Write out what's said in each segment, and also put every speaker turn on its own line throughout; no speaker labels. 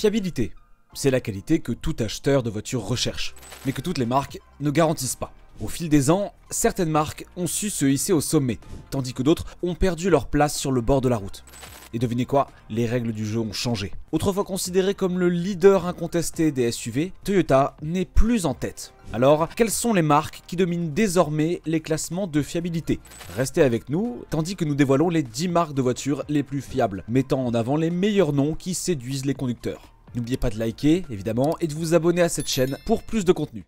Fiabilité. C'est la qualité que tout acheteur de voiture recherche, mais que toutes les marques ne garantissent pas. Au fil des ans, certaines marques ont su se hisser au sommet, tandis que d'autres ont perdu leur place sur le bord de la route. Et devinez quoi, les règles du jeu ont changé. Autrefois considéré comme le leader incontesté des SUV, Toyota n'est plus en tête. Alors, quelles sont les marques qui dominent désormais les classements de fiabilité? Restez avec nous, tandis que nous dévoilons les 10 marques de voitures les plus fiables, mettant en avant les meilleurs noms qui séduisent les conducteurs. N'oubliez pas de liker, évidemment, et de vous abonner à cette chaîne pour plus de contenu.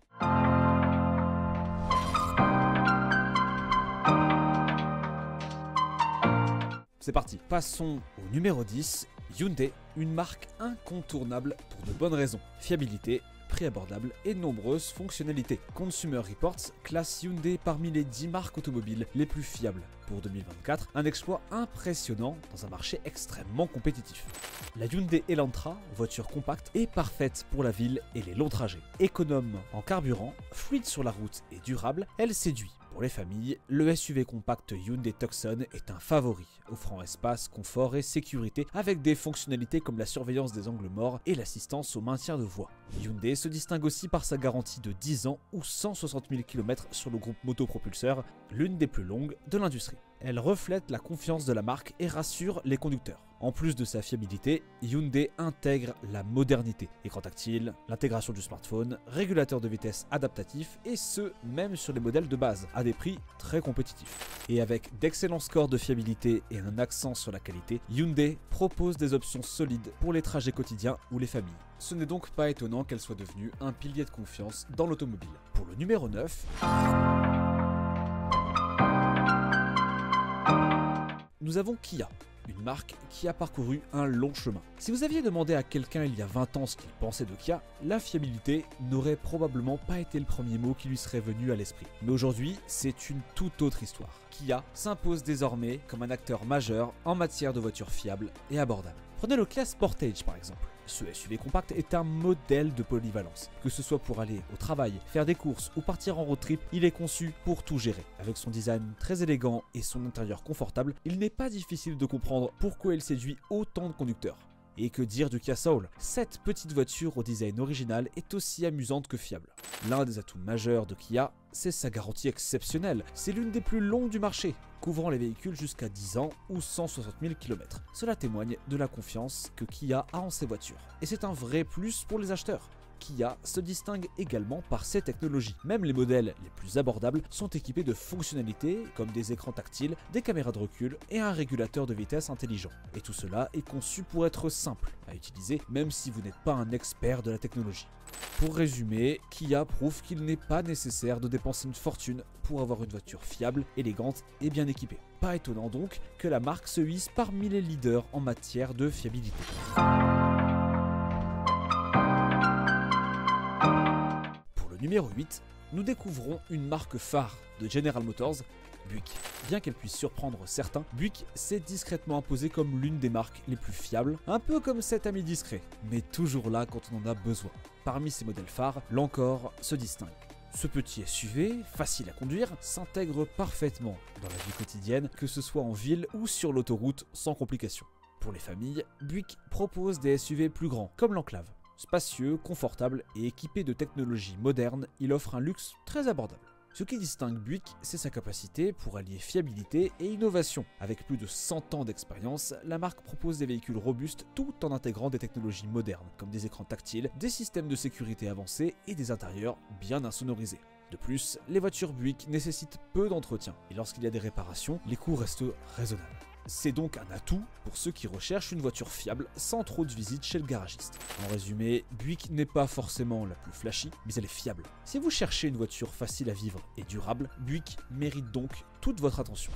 C'est parti. Passons au numéro 10, Hyundai, une marque incontournable pour de bonnes raisons. Fiabilité, prix abordable et nombreuses fonctionnalités. Consumer Reports classe Hyundai parmi les 10 marques automobiles les plus fiables. Pour 2024, un exploit impressionnant dans un marché extrêmement compétitif. La Hyundai Elantra, voiture compacte, est parfaite pour la ville et les longs trajets. Économe en carburant, fluide sur la route et durable, elle séduit. Pour les familles, le SUV compact Hyundai Tucson est un favori, offrant espace, confort et sécurité avec des fonctionnalités comme la surveillance des angles morts et l'assistance au maintien de voie. Hyundai se distingue aussi par sa garantie de 10 ans ou 160 000 km sur le groupe motopropulseur, l'une des plus longues de l'industrie. Elle reflète la confiance de la marque et rassure les conducteurs. En plus de sa fiabilité, Hyundai intègre la modernité. Écran tactile, l'intégration du smartphone, régulateur de vitesse adaptatif et ce, même sur les modèles de base, à des prix très compétitifs. Et avec d'excellents scores de fiabilité et un accent sur la qualité, Hyundai propose des options solides pour les trajets quotidiens ou les familles. Ce n'est donc pas étonnant qu'elle soit devenue un pilier de confiance dans l'automobile. Pour le numéro 9, nous avons Kia, une marque qui a parcouru un long chemin. Si vous aviez demandé à quelqu'un il y a 20 ans ce qu'il pensait de Kia, la fiabilité n'aurait probablement pas été le premier mot qui lui serait venu à l'esprit. Mais aujourd'hui, c'est une toute autre histoire. Kia s'impose désormais comme un acteur majeur en matière de voitures fiables et abordables. Prenez le Kia Sportage par exemple. Ce SUV compact est un modèle de polyvalence. Que ce soit pour aller au travail, faire des courses ou partir en road trip, il est conçu pour tout gérer. Avec son design très élégant et son intérieur confortable, il n'est pas difficile de comprendre pourquoi il séduit autant de conducteurs. Et que dire du Kia Soul? Cette petite voiture au design original est aussi amusante que fiable. L'un des atouts majeurs de Kia, c'est sa garantie exceptionnelle. C'est l'une des plus longues du marché, couvrant les véhicules jusqu'à 10 ans ou 160 000 km. Cela témoigne de la confiance que Kia a en ses voitures. Et c'est un vrai plus pour les acheteurs. Kia se distingue également par ses technologies. Même les modèles les plus abordables sont équipés de fonctionnalités comme des écrans tactiles, des caméras de recul et un régulateur de vitesse intelligent. Et tout cela est conçu pour être simple à utiliser même si vous n'êtes pas un expert de la technologie. Pour résumer, Kia prouve qu'il n'est pas nécessaire de dépenser une fortune pour avoir une voiture fiable, élégante et bien équipée. Pas étonnant donc que la marque se hisse parmi les leaders en matière de fiabilité. Numéro 8, nous découvrons une marque phare de General Motors, Buick. Bien qu'elle puisse surprendre certains, Buick s'est discrètement imposée comme l'une des marques les plus fiables, un peu comme cet ami discret, mais toujours là quand on en a besoin. Parmi ses modèles phares, l'Encore se distingue. Ce petit SUV, facile à conduire, s'intègre parfaitement dans la vie quotidienne, que ce soit en ville ou sur l'autoroute sans complications. Pour les familles, Buick propose des SUV plus grands, comme l'Enclave. Spacieux, confortable et équipé de technologies modernes, il offre un luxe très abordable. Ce qui distingue Buick, c'est sa capacité pour allier fiabilité et innovation. Avec plus de 100 ans d'expérience, la marque propose des véhicules robustes tout en intégrant des technologies modernes, comme des écrans tactiles, des systèmes de sécurité avancés et des intérieurs bien insonorisés. De plus, les voitures Buick nécessitent peu d'entretien, et lorsqu'il y a des réparations, les coûts restent raisonnables. C'est donc un atout pour ceux qui recherchent une voiture fiable sans trop de visites chez le garagiste. En résumé, Buick n'est pas forcément la plus flashy, mais elle est fiable. Si vous cherchez une voiture facile à vivre et durable, Buick mérite donc toute votre attention.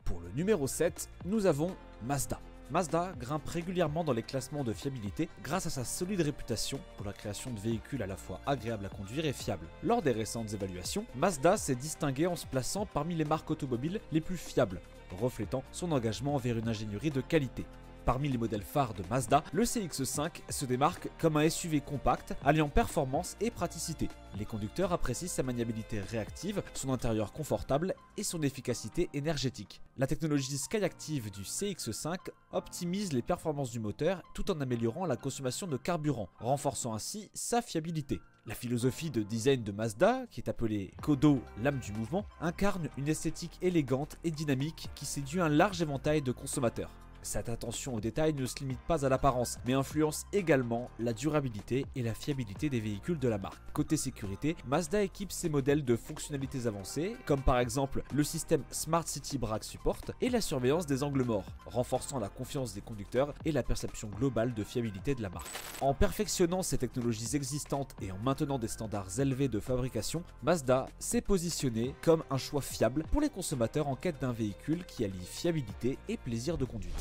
Pour le numéro 7, nous avons Mazda. Mazda grimpe régulièrement dans les classements de fiabilité grâce à sa solide réputation pour la création de véhicules à la fois agréables à conduire et fiables. Lors des récentes évaluations, Mazda s'est distingué en se plaçant parmi les marques automobiles les plus fiables, reflétant son engagement envers une ingénierie de qualité. Parmi les modèles phares de Mazda, le CX-5 se démarque comme un SUV compact alliant performance et praticité. Les conducteurs apprécient sa maniabilité réactive, son intérieur confortable et son efficacité énergétique. La technologie Skyactiv du CX-5 optimise les performances du moteur tout en améliorant la consommation de carburant, renforçant ainsi sa fiabilité. La philosophie de design de Mazda, qui est appelée Kodo, l'âme du mouvement, incarne une esthétique élégante et dynamique qui séduit un large éventail de consommateurs. Cette attention aux détails ne se limite pas à l'apparence, mais influence également la durabilité et la fiabilité des véhicules de la marque. Côté sécurité, Mazda équipe ses modèles de fonctionnalités avancées, comme par exemple le système Smart City Brake Support et la surveillance des angles morts, renforçant la confiance des conducteurs et la perception globale de fiabilité de la marque. En perfectionnant ces technologies existantes et en maintenant des standards élevés de fabrication, Mazda s'est positionné comme un choix fiable pour les consommateurs en quête d'un véhicule qui allie fiabilité et plaisir de conduite.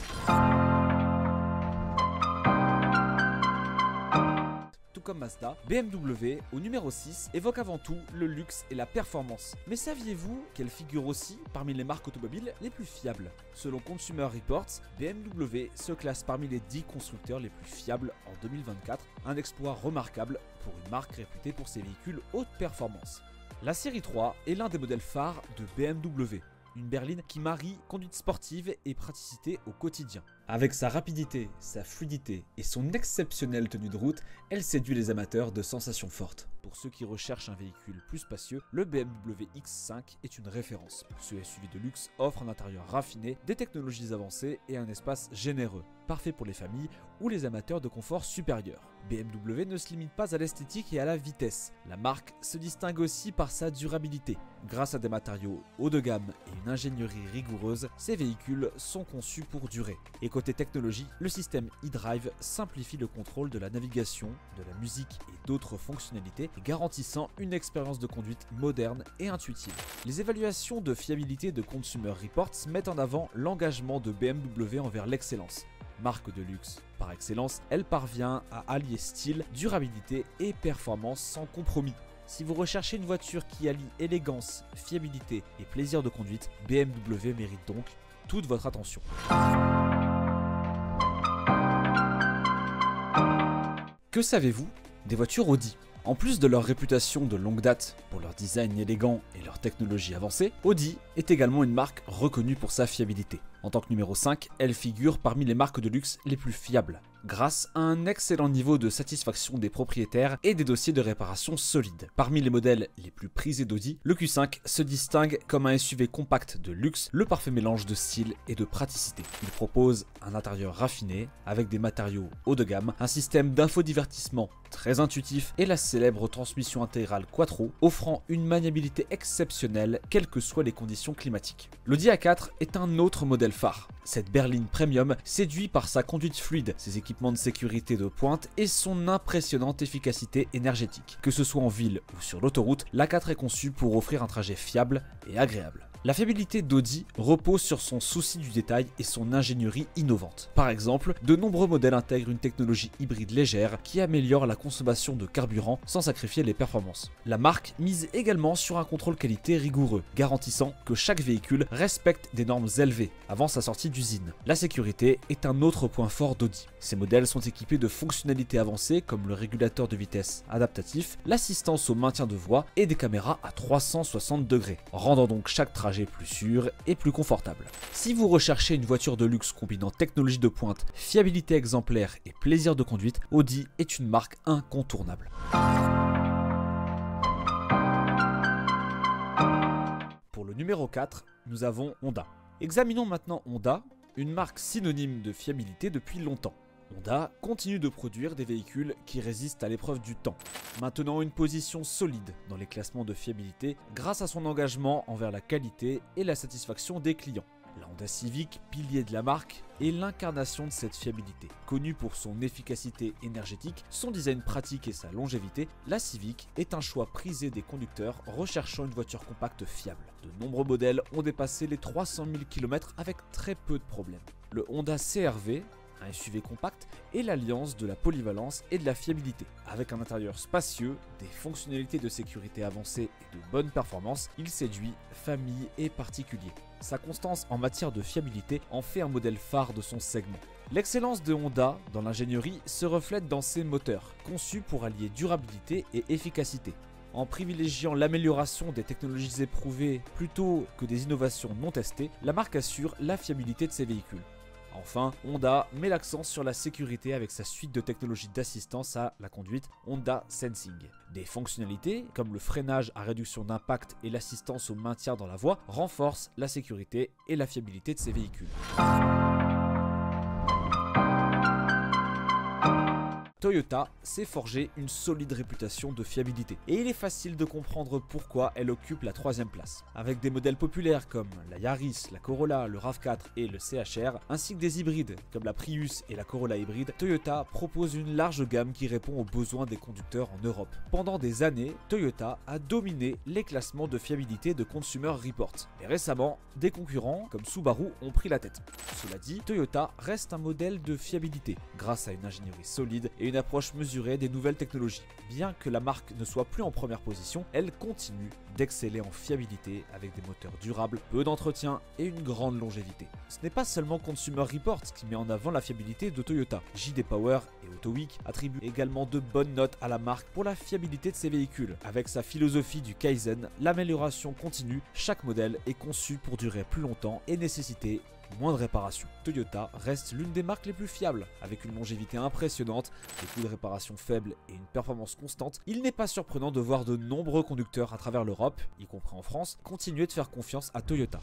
Tout comme Mazda, BMW, au numéro 6, évoque avant tout le luxe et la performance. Mais saviez-vous qu'elle figure aussi parmi les marques automobiles les plus fiables? Selon Consumer Reports, BMW se classe parmi les 10 constructeurs les plus fiables en 2024, un exploit remarquable pour une marque réputée pour ses véhicules haute performance. La série 3 est l'un des modèles phares de BMW. Une berline qui marie conduite sportive et praticité au quotidien. Avec sa rapidité, sa fluidité et son exceptionnelle tenue de route, elle séduit les amateurs de sensations fortes. Pour ceux qui recherchent un véhicule plus spacieux, le BMW X5 est une référence. Ce SUV de luxe offre un intérieur raffiné, des technologies avancées et un espace généreux, parfait pour les familles ou les amateurs de confort supérieur. BMW ne se limite pas à l'esthétique et à la vitesse. La marque se distingue aussi par sa durabilité. Grâce à des matériaux haut de gamme et une ingénierie rigoureuse, ces véhicules sont conçus pour durer. Et côté technologie, le système eDrive simplifie le contrôle de la navigation, de la musique et d'autres fonctionnalités, garantissant une expérience de conduite moderne et intuitive. Les évaluations de fiabilité de Consumer Reports mettent en avant l'engagement de BMW envers l'excellence. Marque de luxe par excellence, elle parvient à allier style, durabilité et performance sans compromis. Si vous recherchez une voiture qui allie élégance, fiabilité et plaisir de conduite, BMW mérite donc toute votre attention. Que savez-vous des voitures Audi? En plus de leur réputation de longue date pour leur design élégant et leur technologie avancée, Audi est également une marque reconnue pour sa fiabilité. En tant que numéro 5, elle figure parmi les marques de luxe les plus fiables, grâce à un excellent niveau de satisfaction des propriétaires et des dossiers de réparation solides. Parmi les modèles les plus prisés d'Audi, le Q5 se distingue comme un SUV compact de luxe, le parfait mélange de style et de praticité. Il propose un intérieur raffiné, avec des matériaux haut de gamme, un système d'infodivertissement très intuitif et la célèbre transmission intégrale Quattro, offrant une maniabilité exceptionnelle quelles que soient les conditions climatiques. L'Audi A4 est un autre modèle phare. Cette berline premium séduit par sa conduite fluide, ses équipements de sécurité de pointe et son impressionnante efficacité énergétique. Que ce soit en ville ou sur l'autoroute, l'A4 est conçue pour offrir un trajet fiable et agréable. La fiabilité d'Audi repose sur son souci du détail et son ingénierie innovante. Par exemple, de nombreux modèles intègrent une technologie hybride légère qui améliore la consommation de carburant sans sacrifier les performances. La marque mise également sur un contrôle qualité rigoureux, garantissant que chaque véhicule respecte des normes élevées avant sa sortie d'usine. La sécurité est un autre point fort d'Audi. Ces modèles sont équipés de fonctionnalités avancées comme le régulateur de vitesse adaptatif, l'assistance au maintien de voie et des caméras à 360 degrés, rendant donc chaque trajet plus sûr et plus confortable. Si vous recherchez une voiture de luxe combinant technologie de pointe, fiabilité exemplaire et plaisir de conduite, Audi est une marque incontournable. Pour le numéro 4, nous avons Honda. Examinons maintenant Honda, une marque synonyme de fiabilité depuis longtemps. Honda continue de produire des véhicules qui résistent à l'épreuve du temps, maintenant une position solide dans les classements de fiabilité grâce à son engagement envers la qualité et la satisfaction des clients. La Honda Civic, pilier de la marque, est l'incarnation de cette fiabilité. Connue pour son efficacité énergétique, son design pratique et sa longévité, la Civic est un choix prisé des conducteurs recherchant une voiture compacte fiable. De nombreux modèles ont dépassé les 300 000 km avec très peu de problèmes. Le Honda CR-V, un SUV compact, est l'alliance de la polyvalence et de la fiabilité. Avec un intérieur spacieux, des fonctionnalités de sécurité avancées et de bonnes performances, il séduit familles et particuliers. Sa constance en matière de fiabilité en fait un modèle phare de son segment. L'excellence de Honda dans l'ingénierie se reflète dans ses moteurs, conçus pour allier durabilité et efficacité. En privilégiant l'amélioration des technologies éprouvées plutôt que des innovations non testées, la marque assure la fiabilité de ses véhicules. Enfin, Honda met l'accent sur la sécurité avec sa suite de technologies d'assistance à la conduite Honda Sensing. Des fonctionnalités comme le freinage à réduction d'impact et l'assistance au maintien dans la voie renforcent la sécurité et la fiabilité de ces véhicules. Toyota s'est forgé une solide réputation de fiabilité et il est facile de comprendre pourquoi elle occupe la 3e place. Avec des modèles populaires comme la Yaris, la Corolla, le RAV4 et le CHR, ainsi que des hybrides comme la Prius et la Corolla hybride, Toyota propose une large gamme qui répond aux besoins des conducteurs en Europe. Pendant des années, Toyota a dominé les classements de fiabilité de Consumer Report. Et récemment, des concurrents comme Subaru ont pris la tête. Cela dit, Toyota reste un modèle de fiabilité grâce à une ingénierie solide et une approche mesurée des nouvelles technologies. Bien que la marque ne soit plus en première position, elle continue d'exceller en fiabilité avec des moteurs durables, peu d'entretien et une grande longévité. Ce n'est pas seulement Consumer Reports qui met en avant la fiabilité de Toyota. JD Power et AutoWeek attribuent également de bonnes notes à la marque pour la fiabilité de ses véhicules. Avec sa philosophie du Kaizen, l'amélioration continue, chaque modèle est conçu pour durer plus longtemps et nécessiter moins de réparation. Toyota reste l'une des marques les plus fiables. Avec une longévité impressionnante, des coûts de réparation faibles et une performance constante, il n'est pas surprenant de voir de nombreux conducteurs à travers l'Europe, y compris en France, continuer de faire confiance à Toyota.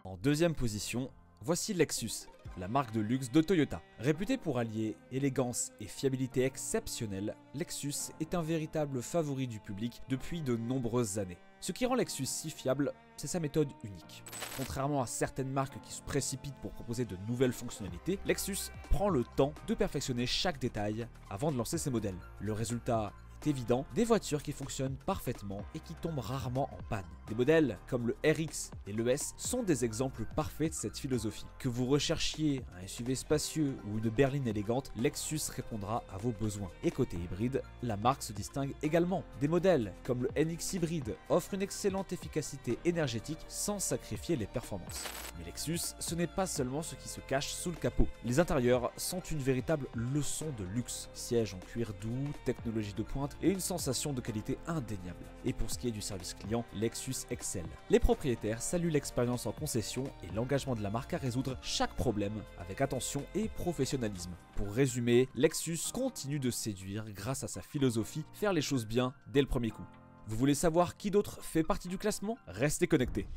En 2e position, voici Lexus, la marque de luxe de Toyota. Réputée pour allier élégance et fiabilité exceptionnelle, Lexus est un véritable favori du public depuis de nombreuses années. Ce qui rend Lexus si fiable, c'est sa méthode unique. Contrairement à certaines marques qui se précipitent pour proposer de nouvelles fonctionnalités, Lexus prend le temps de perfectionner chaque détail avant de lancer ses modèles. Le résultat est évident, des voitures qui fonctionnent parfaitement et qui tombent rarement en panne. Des modèles comme le RX et le S sont des exemples parfaits de cette philosophie. Que vous recherchiez un SUV spacieux ou une berline élégante, Lexus répondra à vos besoins. Et côté hybride, la marque se distingue également. Des modèles comme le NX hybride offrent une excellente efficacité énergétique sans sacrifier les performances. Mais Lexus, ce n'est pas seulement ce qui se cache sous le capot. Les intérieurs sont une véritable leçon de luxe. Sièges en cuir doux, technologie de pointe et une sensation de qualité indéniable. Et pour ce qui est du service client, Lexus excelle. Les propriétaires saluent l'expérience en concession et l'engagement de la marque à résoudre chaque problème avec attention et professionnalisme. Pour résumer, Lexus continue de séduire grâce à sa philosophie, faire les choses bien dès le premier coup. Vous voulez savoir qui d'autre fait partie du classement? Restez connectés.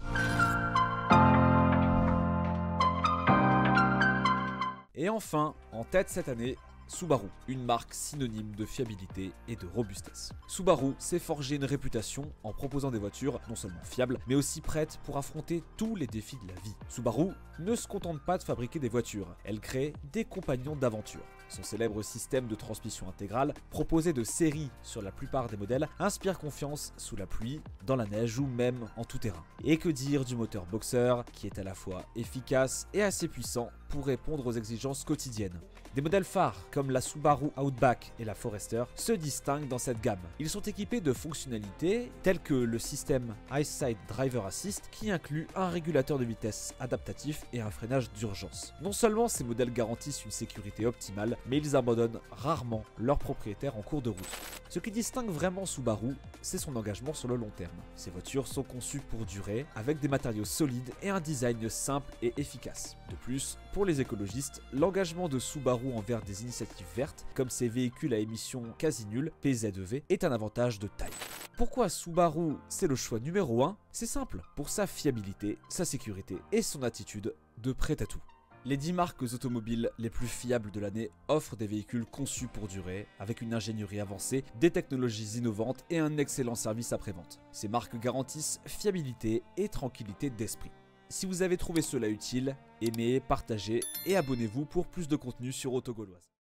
Et enfin, en tête cette année, Subaru, une marque synonyme de fiabilité et de robustesse. Subaru s'est forgé une réputation en proposant des voitures non seulement fiables, mais aussi prêtes pour affronter tous les défis de la vie. Subaru ne se contente pas de fabriquer des voitures, elle crée des compagnons d'aventure. Son célèbre système de transmission intégrale, proposé de série sur la plupart des modèles, inspire confiance sous la pluie, dans la neige ou même en tout terrain. Et que dire du moteur Boxer, qui est à la fois efficace et assez puissant pour répondre aux exigences quotidiennes. Des modèles phares comme la Subaru Outback et la Forester se distinguent dans cette gamme. Ils sont équipés de fonctionnalités telles que le système EyeSight Driver Assist qui inclut un régulateur de vitesse adaptatif et un freinage d'urgence. Non seulement ces modèles garantissent une sécurité optimale, mais ils abandonnent rarement leurs propriétaires en cours de route. Ce qui distingue vraiment Subaru, c'est son engagement sur le long terme. Ces voitures sont conçues pour durer, avec des matériaux solides et un design simple et efficace. De plus, pour les écologistes, l'engagement de Subaru envers des initiatives vertes, comme ses véhicules à émissions quasi nulles, PZEV, est un avantage de taille. Pourquoi Subaru, c'est le choix numéro 1? C'est simple, pour sa fiabilité, sa sécurité et son attitude de prêt à tout. Les 10 marques automobiles les plus fiables de l'année offrent des véhicules conçus pour durer, avec une ingénierie avancée, des technologies innovantes et un excellent service après-vente. Ces marques garantissent fiabilité et tranquillité d'esprit. Si vous avez trouvé cela utile, aimez, partagez et abonnez-vous pour plus de contenu sur Autogauloise.